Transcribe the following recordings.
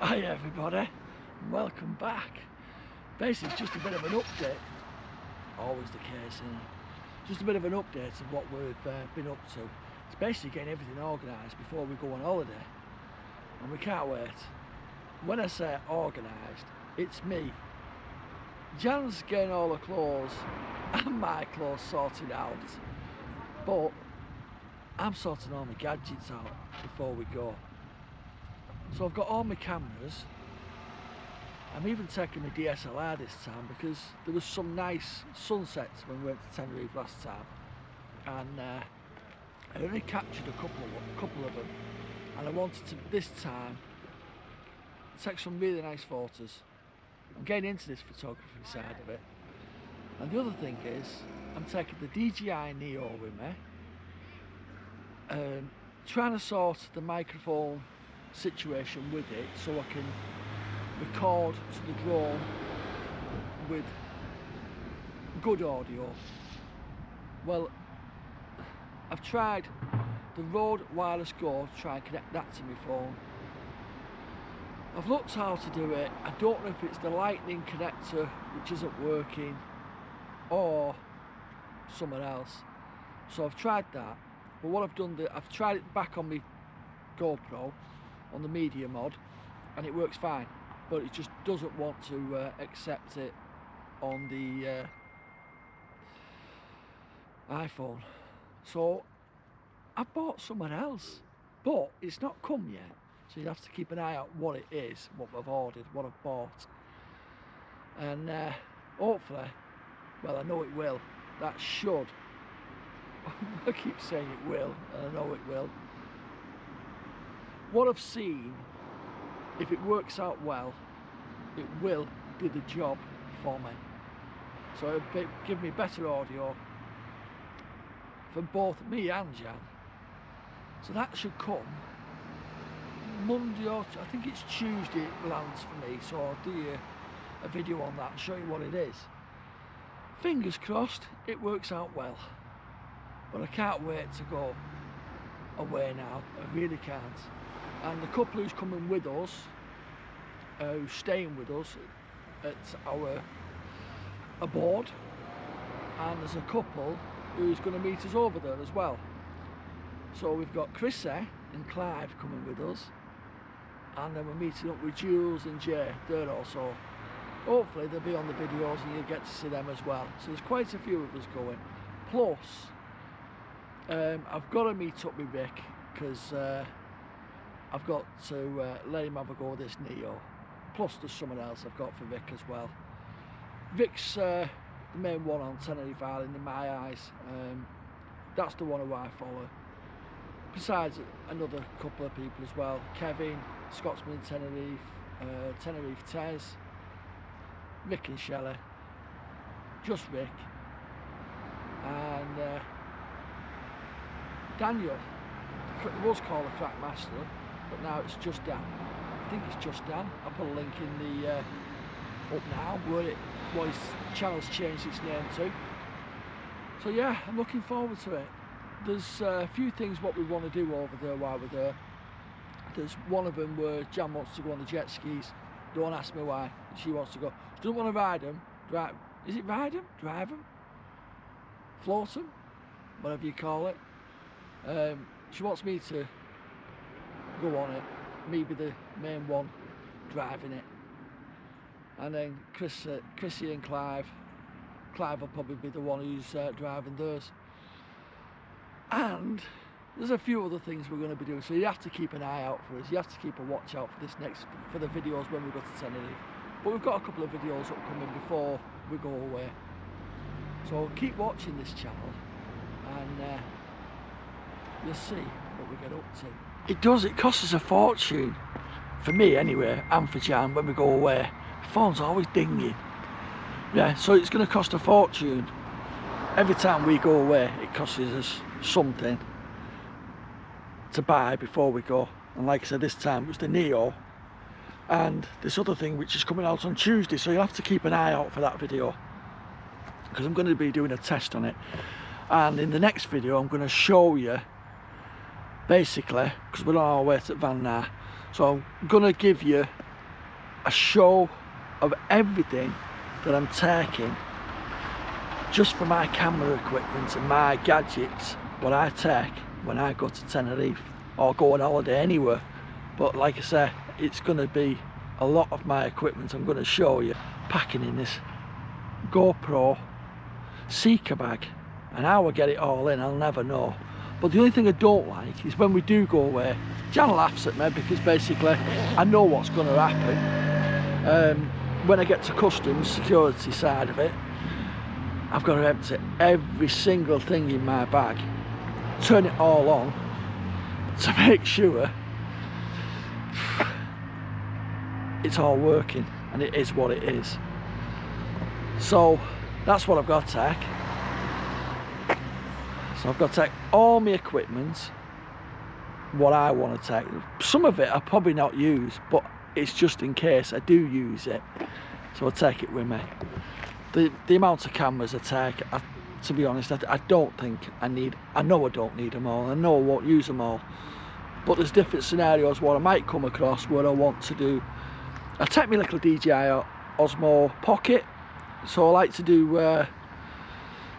Hi everybody, welcome back. Basically it's just a bit of an update, always the case, isn't it? Just a bit of an update of what we've been up to. It's basically getting everything organised before we go on holiday, and we can't wait. When I say organised, it's me. Jan's getting all the clothes and my clothes sorted out, but I'm sorting all my gadgets out before we go. So I've got all my cameras. I'm even taking my DSLR this time because there was some nice sunsets when we went to Tenerife last time, and I only captured a couple of them, and I wanted to this time take some really nice photos. I'm getting into this photography side of it, and the other thing is I'm taking the DJI Neo with me, trying to sort the microphone situation with it so I can record to the drone with good audio. Well, I've tried the Rode Wireless Go to try and connect that to my phone. I've looked how to do it. I don't know if it's the lightning connector which isn't working or something else, so I've tried that. But what I've done, I've tried it back on my GoPro on the media mod, and it works fine, but it just doesn't want to accept it on the iPhone. So I bought someone else, but it's not come yet, so you have to keep an eye out what it is, what I've ordered, what I've bought, and hopefully, well, I know it will, that should I keep saying it will, and I know it will. What I've seen, if it works out well, it will do the job for me. So it'll give me better audio for both me and Jan. So that should come Monday, or I think it's Tuesday it lands for me, so I'll do you a video on that and show you what it is. Fingers crossed it works out well, but I can't wait to go away now, I really can't. And the couple who's coming with us, who's staying with us at our abode, and there's a couple who's going to meet us over there as well. So we've got Chrissy and Clive coming with us, and then we're meeting up with Jules and Jay. They're also, hopefully they'll be on the videos and you'll get to see them as well. So there's quite a few of us going. Plus, I've got to meet up with Rick because I've got to let him have a go at this Neo. Plus there's someone else I've got for Rick as well. Rick's the main one on Tenerife Island in my eyes. That's the one who I follow. Besides another couple of people as well. Kevin, Scotsman in Tenerife, Tenerife Tez, Rick and Shelley, just Rick, and Daniel. It was called the Crack Master, but now it's just Dan. I think it's just Dan. I'll put a link in the up now where his channel's changed its name to. So yeah, I'm looking forward to it. There's a few things what we want to do over there while we're there. There's one of them where Jan wants to go on the jet skis. Don't ask me why. She wants to go. She doesn't want to ride them. Drive. Is it ride them? Drive them? Float them? Whatever you call it. She wants me to go on it, me be the main one driving it, and then Chrissy and Clive will probably be the one who's driving theirs. And there's a few other things we're going to be doing, so you have to keep an eye out for us. You have to keep a watch out for for the videos when we go to Tenerife. But we've got a couple of videos upcoming before we go away, so keep watching this channel and you'll see what we get up to. It costs us a fortune, for me anyway, and for Jan when we go away. The phone's always dinging. Yeah, so it's going to cost a fortune. Every time we go away, it costs us something to buy before we go. And like I said, this time it was the Neo and this other thing which is coming out on Tuesday, so you'll have to keep an eye out for that video because I'm going to be doing a test on it. And in the next video I'm going to show you basically, because we're on our way to Van now, so I'm going to give you a show of everything that I'm taking, just for my camera equipment and my gadgets, what I take when I go to Tenerife or go on holiday anywhere. But like I say, it's going to be a lot of my equipment I'm going to show you, packing in this GoPro Seeker bag. And how I get it all in, I'll never know. But the only thing I don't like is when we do go away, Jan laughs at me because basically I know what's going to happen. When I get to customs, security side of it, I've got to empty every single thing in my bag, turn it all on to make sure it's all working, and it is what it is. So that's what I've got to take. So I've got to take all my equipment, what I want to take. Some of it I'll probably not use, but it's just in case I do use it, so I'll take it with me. The amount of cameras I take, to be honest, I don't think I need. I know I don't need them all. I know I won't use them all. But there's different scenarios where I might come across where I want to do. I take my little DJI Osmo Pocket, so I like to do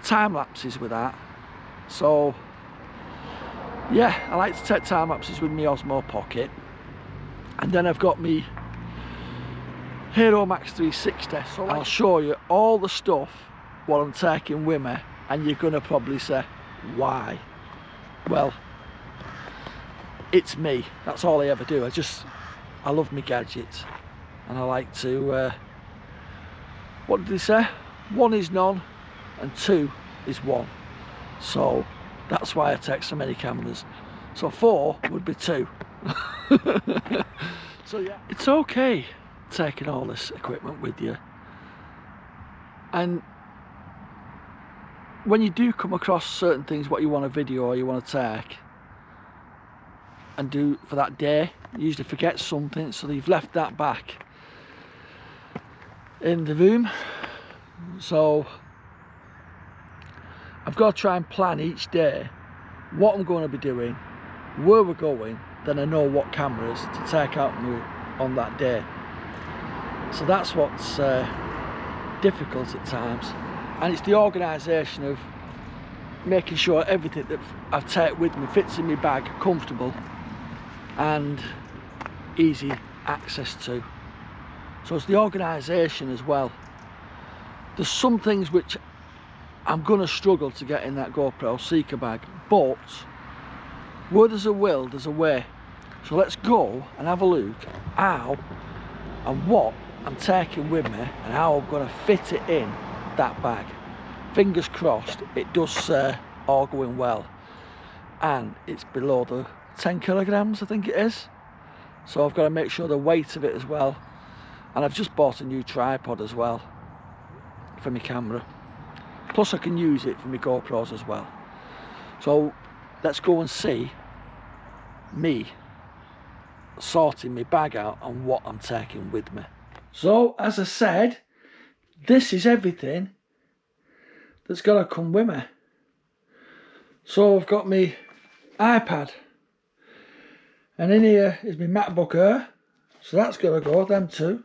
time lapses with that. So yeah, I like to take time lapses with my Osmo Pocket. And then I've got me Hero Max 360, so I'll show you all the stuff what I'm taking with me, and you're gonna probably say, why? Well, it's me. That's all I ever do. I love my gadgets, and I like to what did they say? One is none and two is one. So that's why I take so many cameras. So 4 would be 2. So yeah, it's okay taking all this equipment with you. And when you do come across certain things what you want to video or you want to take and do for that day, you usually forget something, so you've left that back in the room. So I've got to try and plan each day what I'm going to be doing, where we're going, then I know what cameras to take out on that day. So that's what's difficult at times, and it's the organisation of making sure everything that I take with me fits in my bag, comfortable and easy access to. So it's the organisation as well. There's some things which I'm going to struggle to get in that GoPro Seeker bag, but where there's a will, there's a way. So let's go and have a look how and what I'm taking with me and how I'm going to fit it in that bag. Fingers crossed it does all going well, and it's below the 10 kilograms I think it is. So I've got to make sure the weight of it as well, and I've just bought a new tripod as well for my camera. Plus I can use it for my GoPros as well. So let's go and see me sorting my bag out and what I'm taking with me. So as I said, this is everything that's got to come with me. So I've got my iPad, and in here is my MacBook Air, so that's got to go, them two.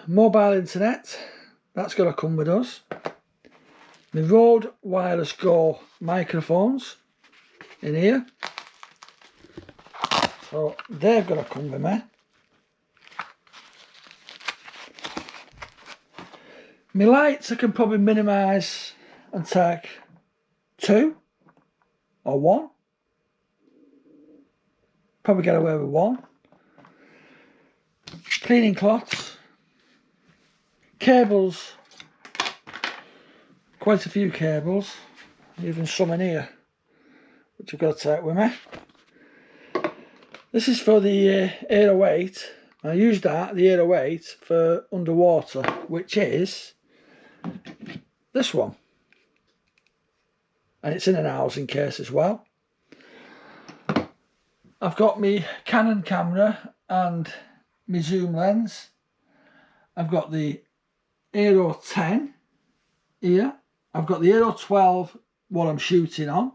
Mobile internet, that's got to come with us. The Rode Wireless Go microphones in here, so they've got to come with me. My lights I can probably minimise and take 2 or 1. Probably get away with 1. Cleaning cloths, cables, quite a few cables, even some in here which I've got to take with me. This is for the Aero 8. I use that, the Aero 8, for underwater, which is this one, and it's in an housing case as well. I've got my Canon camera and my zoom lens. I've got the Aero 10 here. I've got the Aero 12, what I'm shooting on.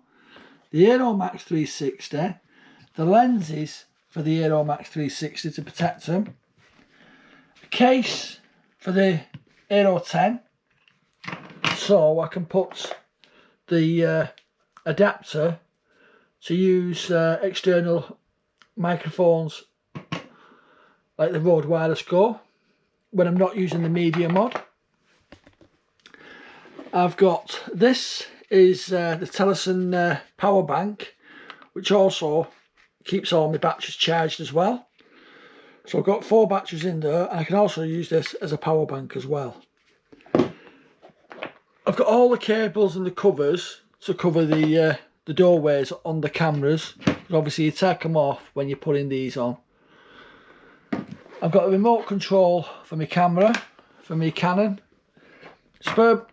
The Aero Max 360. The lenses for the Aero Max 360 to protect them, a case for the Aero 10 so I can put the adapter to use external microphones like the Rode Wireless Go when I'm not using the media mod. I've got this is the Teleson power bank, which also keeps all my batteries charged as well. So I've got 4 batteries in there, and I can also use this as a power bank as well. I've got all the cables and the covers to cover the doorways on the cameras. Obviously you take them off when you're putting these on. I've got a remote control for my camera, for my Canon,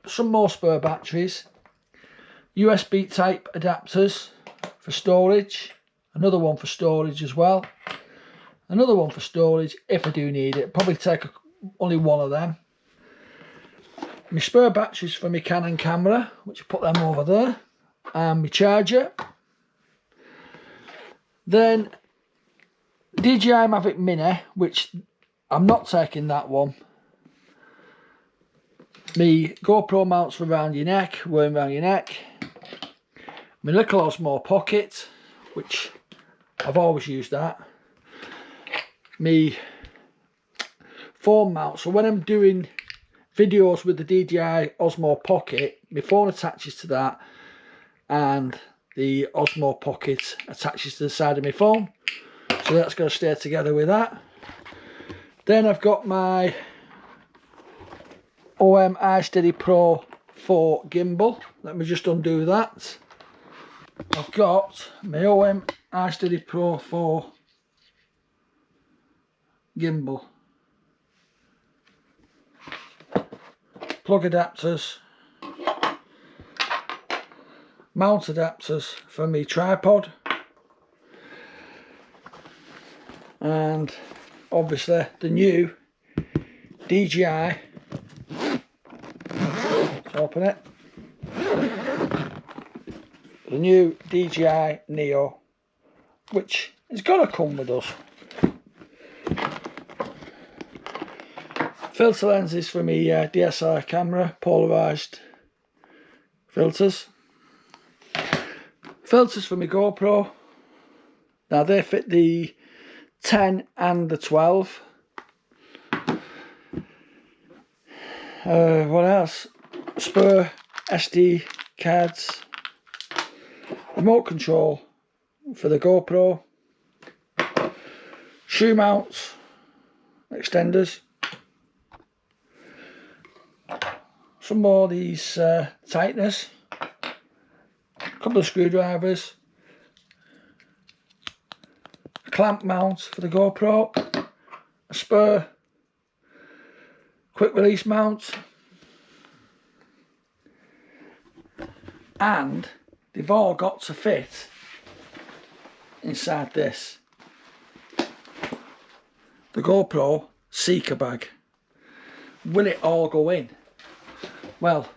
some more spare batteries, USB type adapters for storage, another one for storage as well, another one for storage if I do need it. Probably take only one of them. My spare batteries for my Canon camera, which I put them over there, and my charger. Then DJI Mavic Mini, which I'm not taking that one. My GoPro mounts for around your neck, wearing around your neck. My little Osmo Pocket, which I've always used that. My phone mount, so when I'm doing videos with the DJI Osmo Pocket, my phone attaches to that, and the Osmo Pocket attaches to the side of my phone, so that's going to stay together with that. Then I've got my OM iSteady Pro 4 gimbal. Let me just undo that. I've got my OM iSteady Pro 4 gimbal. Plug adapters, mount adapters for my tripod, and obviously the new DJI, let's open it, the new DJI Neo, which is going to come with us. Filter lenses for my DSLR camera, polarised filters. Filters for my GoPro. Now they fit the 10 and the 12. What else? Spare SD cards. Remote control for the GoPro. Shoe mounts, extenders. Some more of these tighteners, a couple of screwdrivers, a clamp mount for the GoPro, a spare quick release mount, and they've all got to fit inside this, the GoPro Seeker bag. Will it all go in? Well,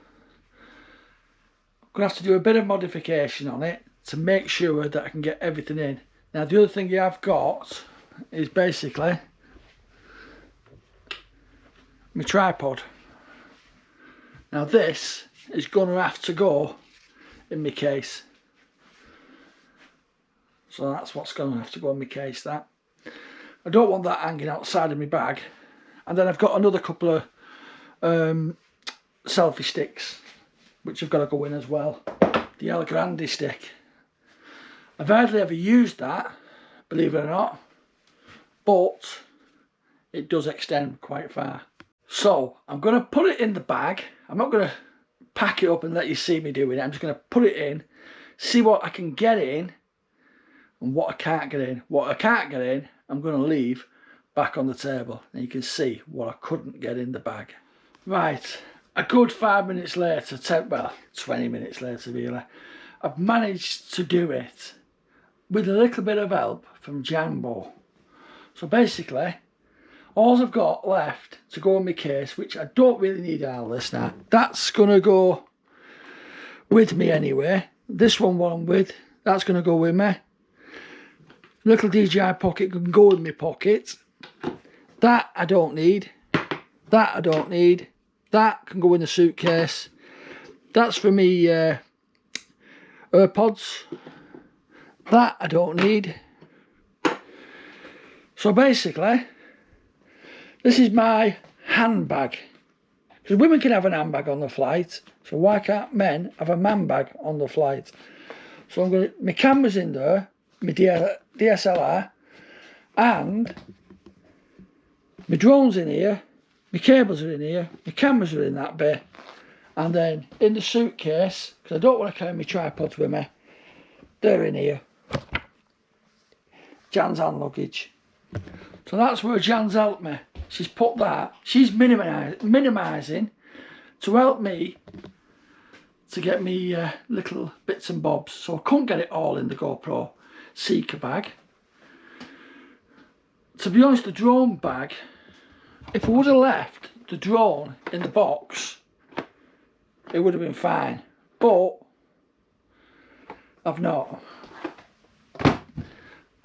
I'm going to have to do a bit of modification on it to make sure that I can get everything in. Now the other thing I've got is basically my tripod. Now this is going to have to go in my case. So that's what's going to have to go in my case, that. I don't want that hanging outside of my bag. And then I've got another couple of selfie sticks which have got to go in as well. The El Grande stick. I've hardly ever used that, believe it or not, but it does extend quite far. So I'm going to put it in the bag. I'm not going to pack it up and let you see me doing it. I'm just going to put it in, see what I can get in and what I can't get in. What I can't get in, I'm going to leave back on the table, and you can see what I couldn't get in the bag. Right, a good 5 minutes later, 20 minutes later really, I've managed to do it with a little bit of help from Jambo. So basically, all I've got left to go in my case, which I don't really need all this now, that's going to go with me anyway. This one, what I'm with, that's going to go with me. Little DJI pocket can go in my pocket. That I don't need. That I don't need. That can go in the suitcase. That's for me AirPods. That I don't need. So basically, this is my handbag. Because women can have an handbag on the flight, so why can't men have a man bag on the flight? So I'm going to, my camera's in there, my DSLR, and my drone's in here, my cables are in here, my cameras are in that bit, and then in the suitcase, because I don't want to carry my tripods with me, they're in here. Jan's hand luggage. So that's where Jan's helped me. She's put that, she's minimising to help me to get me little bits and bobs. So I couldn't get it all in the GoPro Seeker bag. To be honest, the drone bag, if I would have left the drone in the box, it would have been fine. But I've not.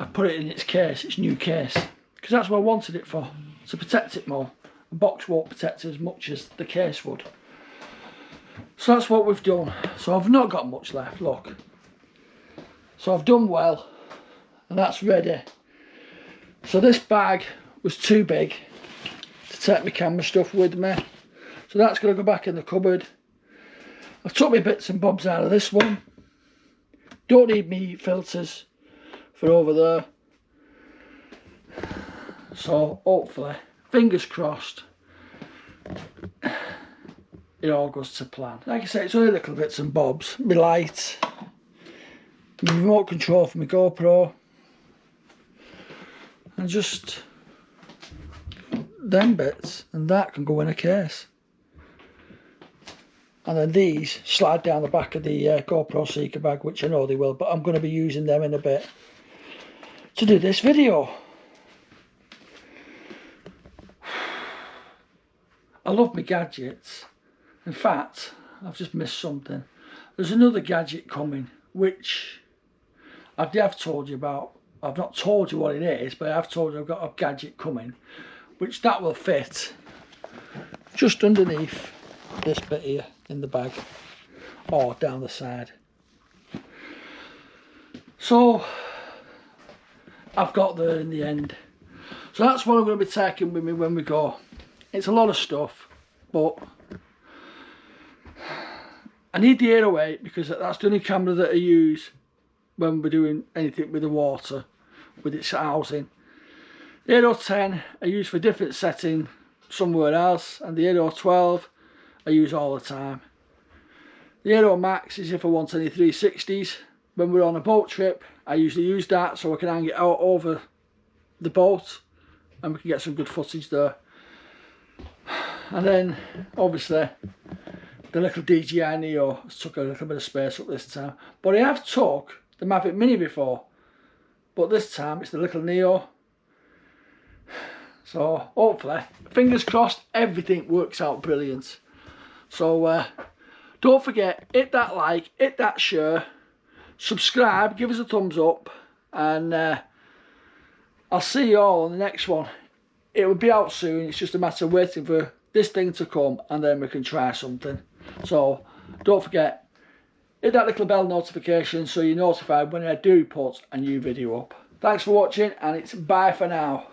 I put it in its case, its new case, because that's what I wanted it for, to protect it more. A box won't protect it as much as the case would. So that's what we've done. So I've not got much left, look. So I've done well, and that's ready. So this bag was too big to take my camera stuff with me. So that's going to go back in the cupboard. I've took my bits and bobs out of this one. Don't need me filters for over there. So hopefully, fingers crossed, it all goes to plan. Like I say, it's only little bits and bobs. My light, my remote control for my GoPro, and just them bits, and that can go in a case. And then these slide down the back of the GoPro Seeker bag, which I know they will, but I'm going to be using them in a bit to do this video. I love my gadgets. In fact, I've just missed something. There's another gadget coming, which I have told you about. I've not told you what it is, but I have told you I've got a gadget coming, which that will fit just underneath this bit here in the bag, or down the side. So I've got there in the end. So that's what I'm going to be taking with me when we go. It's a lot of stuff, but I need the 808 because that's the only camera that I use when we're doing anything with the water, with its housing. The 8010 I use for different setting somewhere else, and the 8012 I use all the time. The 80 Max is if I want any 360s. When we're on a boat trip, I usually use that so I can hang it out over the boat and we can get some good footage there. And then obviously the little DJI Neo has took a little bit of space up this time, but I have took the Mavic Mini before, but this time it's the little Neo. So hopefully, fingers crossed, everything works out brilliant. So don't forget, hit that like, hit that share, subscribe, give us a thumbs up, and I'll see you all on the next one. It will be out soon. It's just a matter of waiting for this thing to come and then we can try something. So don't forget, hit that little bell notification so you're notified when I do put a new video up. Thanks for watching, and it's bye for now.